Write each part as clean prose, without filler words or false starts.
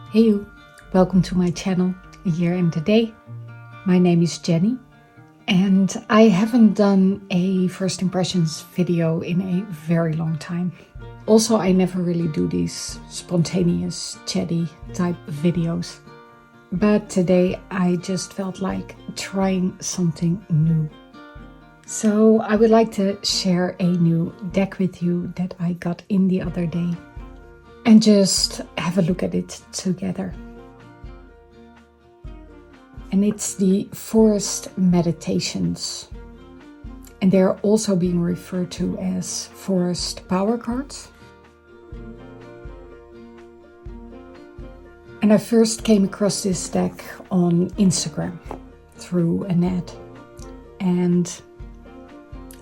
Hey you, welcome to my channel, A Year and a Day. My name is Jenny and I haven't done a first impressions video in a very long time. Also, I never really do these spontaneous, chatty type videos. But today I just felt like trying something new. So I would like to share a new deck with you that I got in the other day. And just have a look at it together. And it's the Forest Meditations. And they are also being referred to as Forest Power Cards. And I first came across this deck on Instagram through an ad. And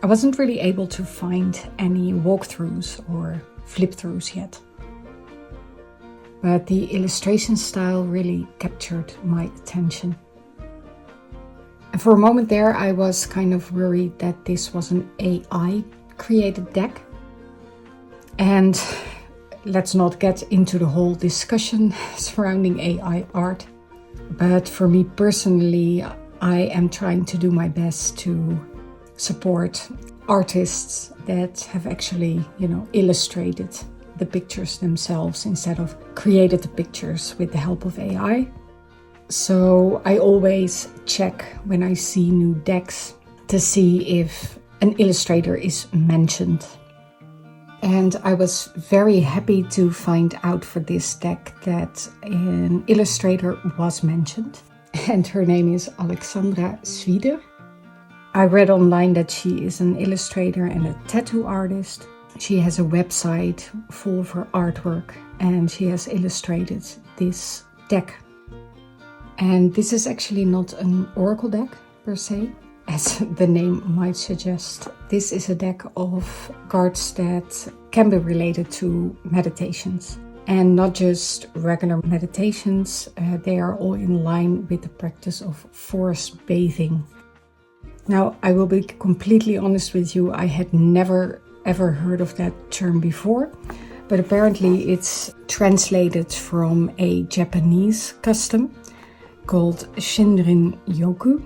I wasn't really able to find any walkthroughs or flip-throughs yet. But the illustration style really captured my attention. And for a moment there, I was kind of worried that this was an AI created deck. And let's not get into the whole discussion surrounding AI art. But for me personally, I am trying to do my best to support artists that have actually, illustrated the pictures themselves instead of created the pictures with the help of AI. So I always check when I see new decks to see if an illustrator is mentioned. And I was very happy to find out for this deck that an illustrator was mentioned. And her name is Alexandra Zwider. I read online that she is an illustrator and a tattoo artist. She has a website full of her artwork and she has illustrated this deck. And this is actually not an oracle deck per se, as the name might suggest. This is a deck of cards that can be related to meditations. And not just regular meditations, they are all in line with the practice of forest bathing. Now, I will be completely honest with you, I had never ever heard of that term before, but apparently it's translated from a Japanese custom called Shinrin Yoku,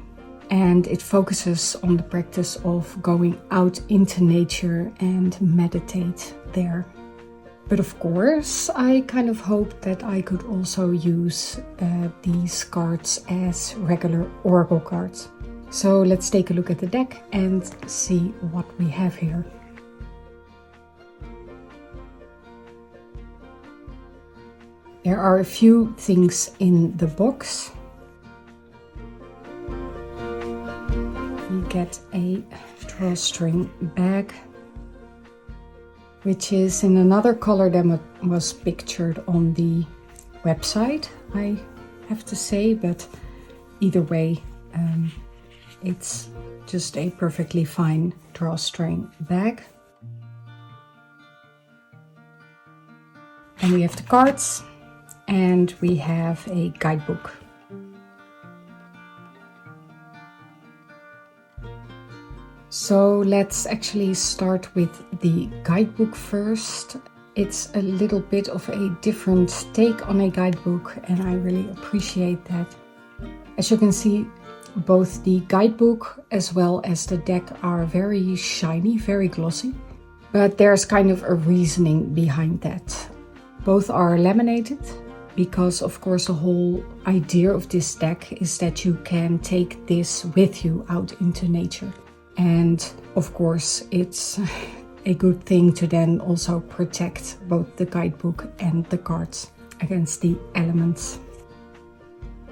and it focuses on the practice of going out into nature and meditate there. But of course, I kind of hoped that I could also use these cards as regular oracle cards. So let's take a look at the deck and see what we have here. There are a few things in the box. You get a drawstring bag, which is in another color than what was pictured on the website, I have to say, but either way, it's just a perfectly fine drawstring bag. And we have the cards. And we have a guidebook. So let's actually start with the guidebook first. It's a little bit of a different take on a guidebook and I really appreciate that. As you can see, both the guidebook as well as the deck are very shiny, very glossy. But there's kind of a reasoning behind that. Both are laminated. Because of course the whole idea of this deck is that you can take this with you out into nature. And of course it's a good thing to then also protect both the guidebook and the cards against the elements.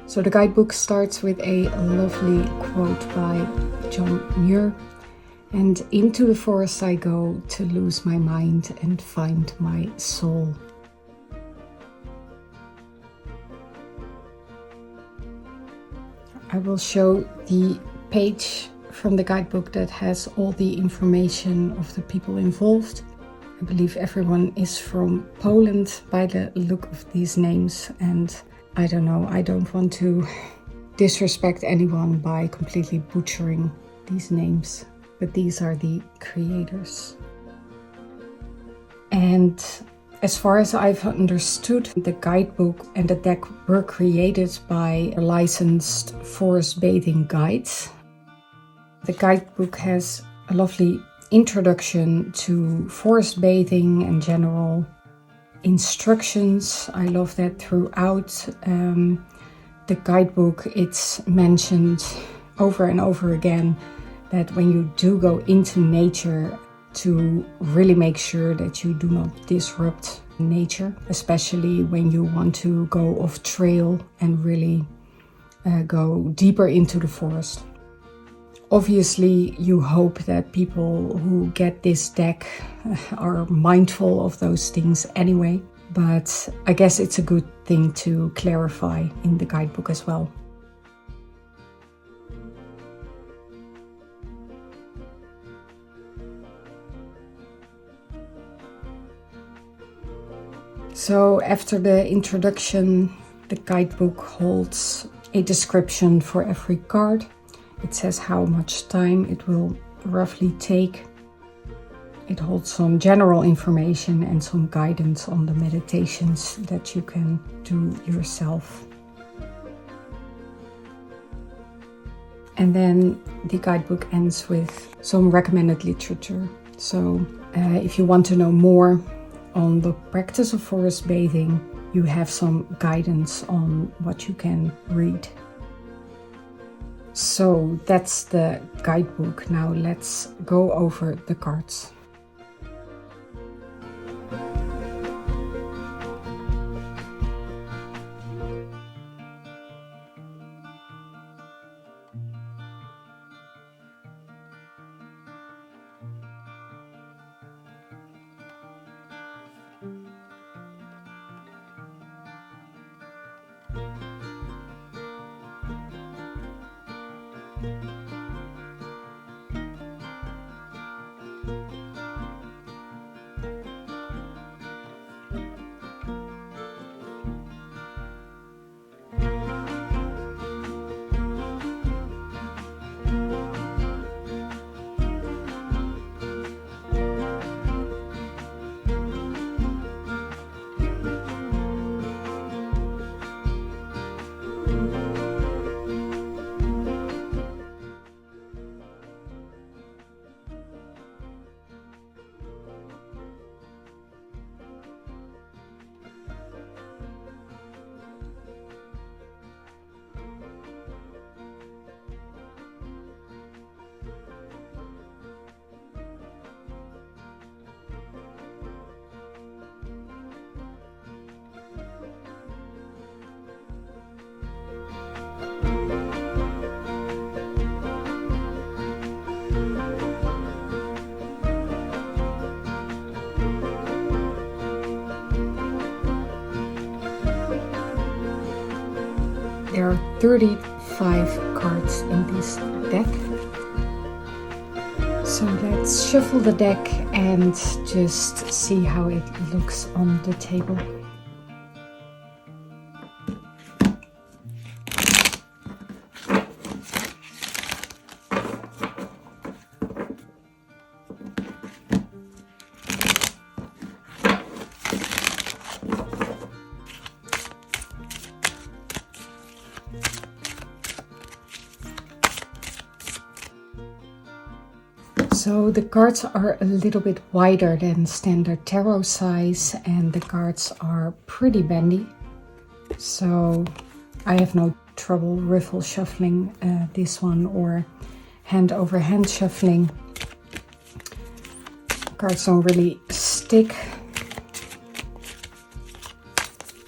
So the guidebook starts with a lovely quote by John Muir. And into the forest I go to lose my mind and find my soul. I will show the page from the guidebook that has all the information of the people involved. I believe everyone is from Poland by the look of these names, and I don't know, I don't want to disrespect anyone by completely butchering these names, but these are the creators. And As far as I've understood, the guidebook and the deck were created by licensed forest bathing guides. The guidebook has a lovely introduction to forest bathing and general instructions. I love that throughout the guidebook it's mentioned over and over again that when you do go into nature, to really make sure that you do not disrupt nature, especially when you want to go off trail and really go deeper into the forest. Obviously, you hope that people who get this deck are mindful of those things anyway, but I guess it's a good thing to clarify in the guidebook as well. So after the introduction, the guidebook holds a description for every card. It says how much time it will roughly take. It holds some general information and some guidance on the meditations that you can do yourself. And then the guidebook ends with some recommended literature. So if you want to know more on the practice of forest bathing, you have some guidance on what you can read. So that's the guidebook. Now let's go over the cards. There are 35 cards in this deck. So let's shuffle the deck and just see how it looks on the table. So the cards are a little bit wider than standard tarot size and the cards are pretty bendy. So I have no trouble riffle shuffling this one or hand over hand shuffling. Cards don't really stick.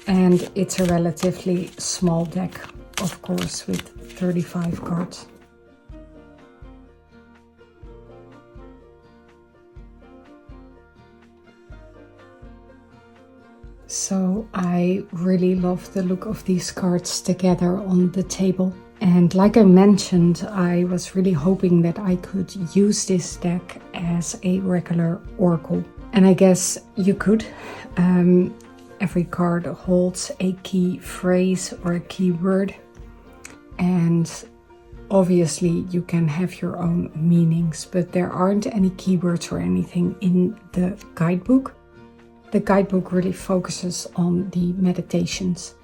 And it's a relatively small deck, of course, with 35 cards. So I really love the look of these cards together on the table. And like I mentioned, I was really hoping that I could use this deck as a regular oracle. And I guess you could. Every card holds a key phrase or a key word. And obviously you can have your own meanings, but there aren't any keywords or anything in the guidebook. The guidebook really focuses on the meditations.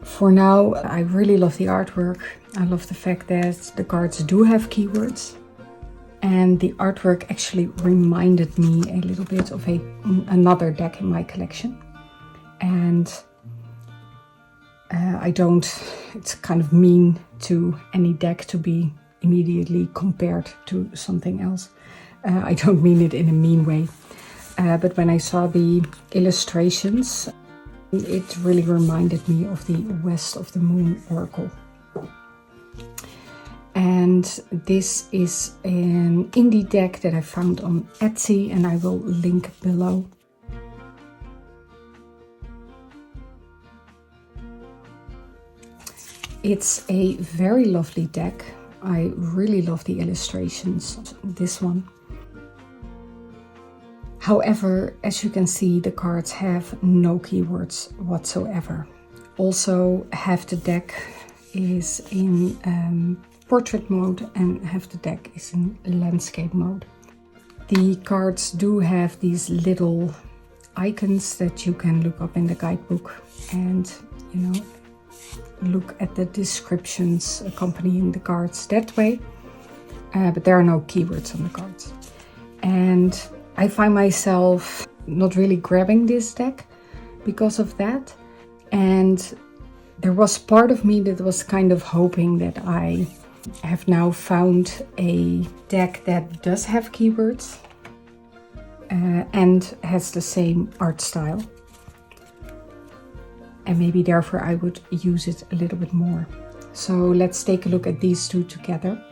For now, I really love the artwork. I love the fact that the cards do have keywords. And the artwork actually reminded me a little bit of another deck in my collection. And it's kind of mean to any deck to be immediately compared to something else. I don't mean it in a mean way. But when I saw the illustrations, it really reminded me of the West of the Moon Oracle. And this is an indie deck that I found on Etsy, and I will link below. It's a very lovely deck. I really love the illustrations, this one. However, as you can see, the cards have no keywords whatsoever. Also, half the deck is in portrait mode and half the deck is in landscape mode. The cards do have these little icons that you can look up in the guidebook and, look at the descriptions accompanying the cards that way. But there are no keywords on the cards. And I find myself not really grabbing this deck because of that. And there was part of me that was kind of hoping that I have now found a deck that does have keywords and has the same art style. And maybe therefore I would use it a little bit more. So let's take a look at these two together.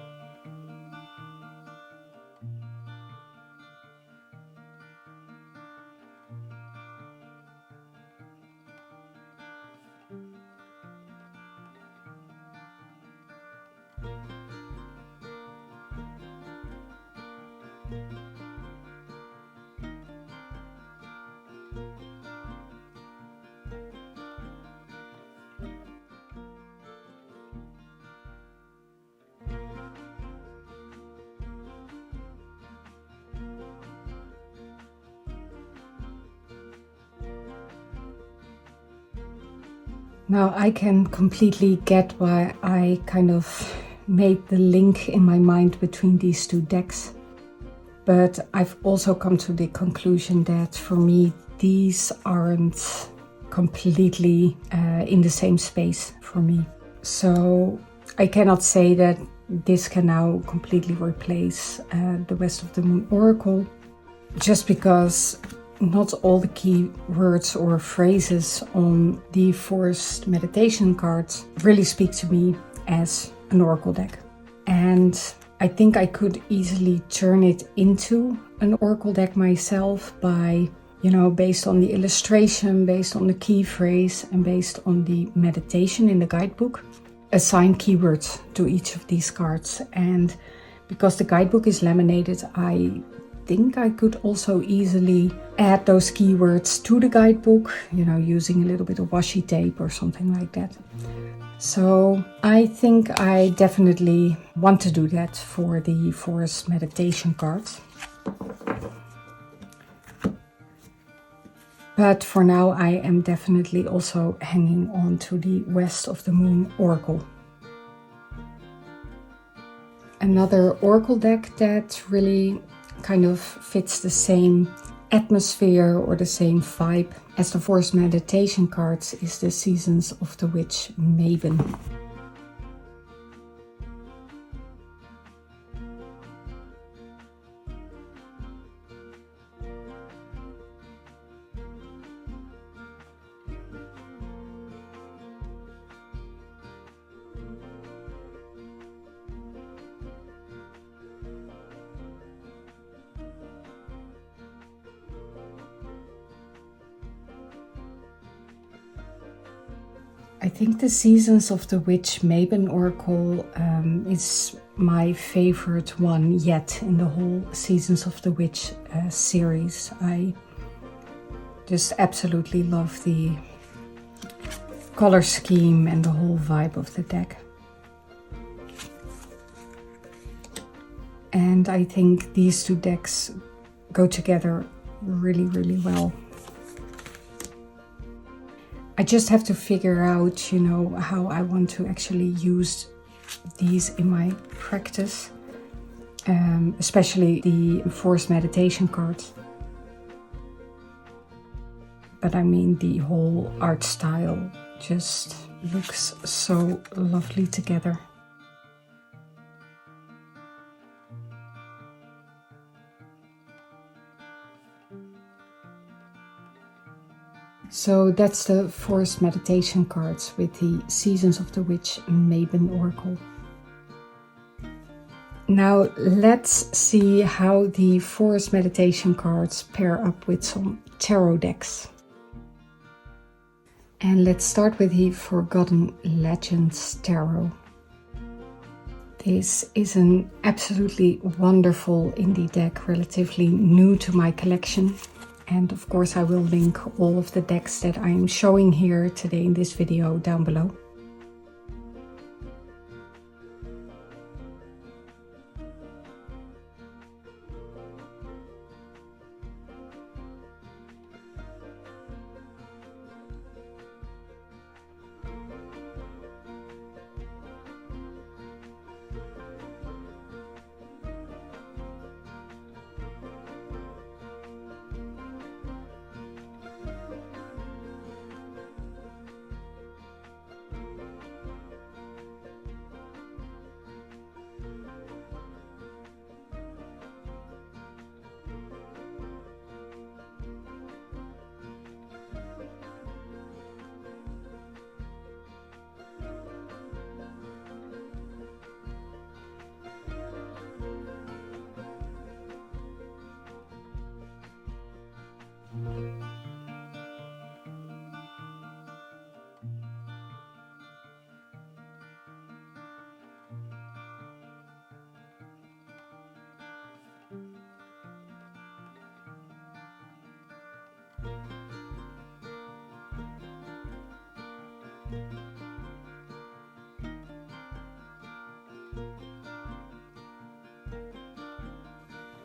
Now I can completely get why I kind of made the link in my mind between these two decks. But I've also come to the conclusion that for me, these aren't completely in the same space for me. So I cannot say that this can now completely replace the West of the Moon Oracle, just because not all the keywords or phrases on the forest meditation cards really speak to me as an oracle deck. And I think I could easily turn it into an oracle deck myself by, based on the illustration, based on the key phrase, and based on the meditation in the guidebook, assign keywords to each of these cards. And because the guidebook is laminated, I think I could also easily add those keywords to the guidebook, using a little bit of washi tape or something like that. So I think I definitely want to do that for the forest meditation cards. But for now, I am definitely also hanging on to the West of the Moon Oracle. Another oracle deck that really kind of fits the same atmosphere or the same vibe as the forest meditation cards is the Seasons of the Witch Maven. I think the Seasons of the Witch Maven Oracle is my favorite one yet in the whole Seasons of the Witch series. I just absolutely love the color scheme and the whole vibe of the deck. And I think these two decks go together really, really well. I just have to figure out, you know, how I want to actually use these in my practice, especially the forced meditation cards. But I mean, the whole art style just looks so lovely together. So that's the Forest Meditation cards with the Seasons of the Witch Mabon Oracle. Now let's see how the Forest Meditation cards pair up with some tarot decks. And let's start with the Forgotten Legends Tarot. This is an absolutely wonderful indie deck, relatively new to my collection. And of course I will link all of the decks that I am showing here today in this video down below.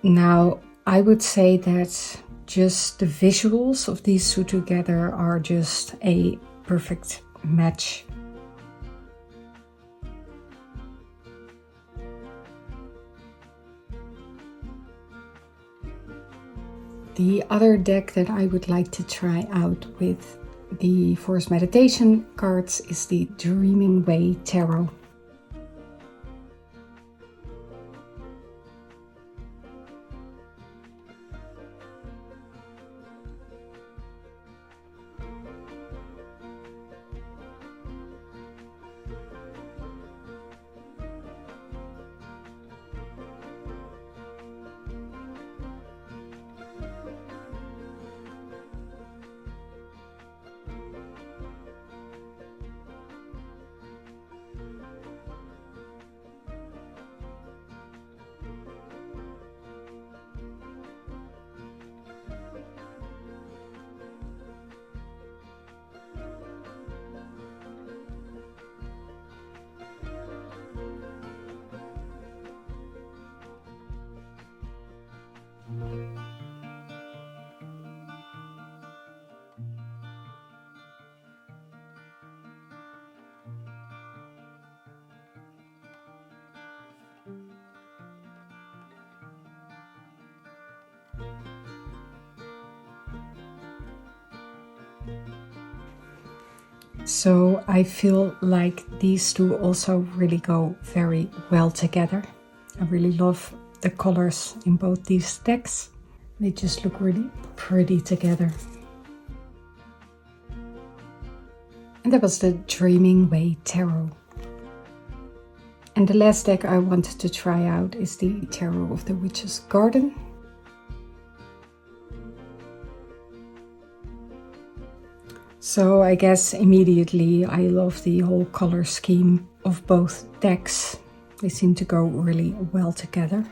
Now, I would say that just the visuals of these two together are just a perfect match. The other deck that I would like to try out with the Forest Meditation cards is the Dreaming Way Tarot. So I feel like these two also really go very well together. I really love the colors in both these decks. They just look really pretty together. And that was the Dreaming Way Tarot. And the last deck I wanted to try out is the Tarot of the Witch's Garden. So I guess immediately I love the whole color scheme of both decks. They seem to go really well together.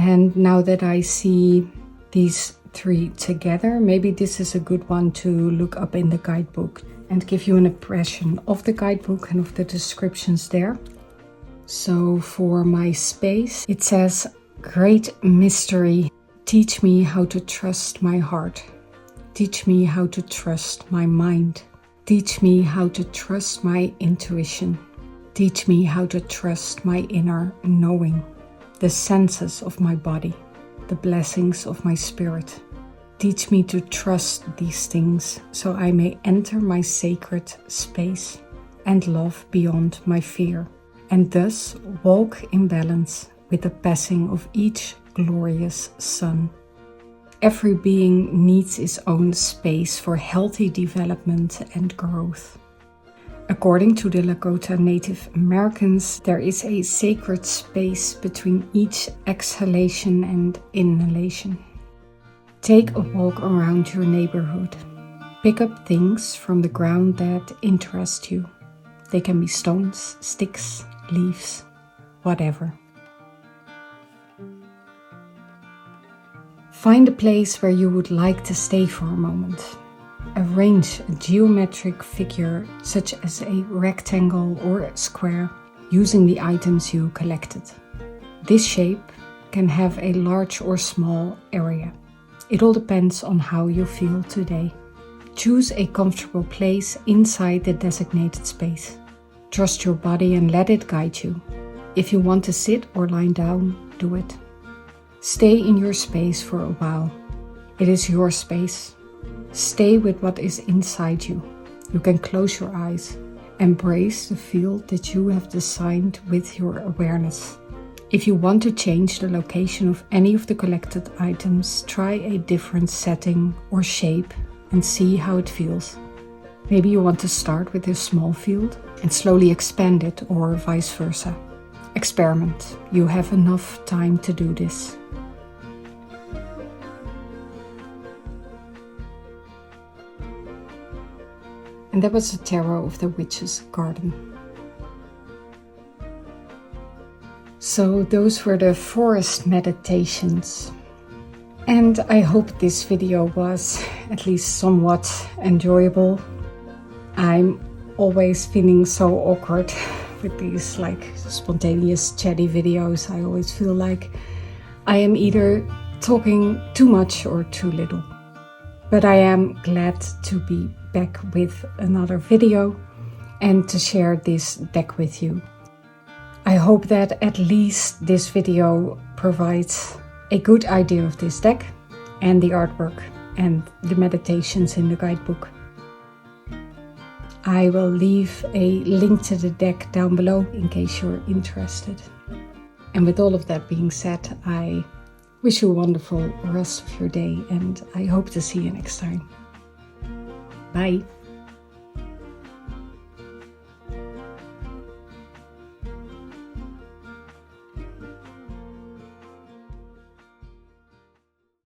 And now that I see these 3 together, maybe this is a good one to look up in the guidebook and give you an impression of the guidebook and of the descriptions there. So for my space, it says, "Great mystery, teach me how to trust my heart. Teach me how to trust my mind. Teach me how to trust my intuition. Teach me how to trust my inner knowing, the senses of my body, the blessings of my spirit. Teach me to trust these things so I may enter my sacred space and love beyond my fear, and thus walk in balance with the passing of each glorious sun. Every being needs its own space for healthy development and growth. According to the Lakota Native Americans, there is a sacred space between each exhalation and inhalation. Take a walk around your neighborhood. Pick up things from the ground that interest you. They can be stones, sticks, leaves, whatever. Find a place where you would like to stay for a moment. Arrange a geometric figure such as a rectangle or a square using the items you collected. This shape can have a large or small area. It all depends on how you feel today. Choose a comfortable place inside the designated space. Trust your body and let it guide you. If you want to sit or lie down, do it. Stay in your space for a while. It is your space. Stay with what is inside you. You can close your eyes. Embrace the field that you have designed with your awareness. If you want to change the location of any of the collected items, try a different setting or shape and see how it feels. Maybe you want to start with a small field and slowly expand it, or vice versa. Experiment. You have enough time to do this. And that was the tarot of the Witch's Garden. So those were the forest meditations. And I hope this video was at least somewhat enjoyable. I'm always feeling so awkward with these spontaneous chatty videos. I always feel like I am either talking too much or too little. But I am glad to be back with another video and to share this deck with you. I hope that at least this video provides a good idea of this deck and the artwork and the meditations in the guidebook. I will leave a link to the deck down below in case you're interested. And with all of that being said, I wish you a wonderful rest of your day and I hope to see you next time. Bye.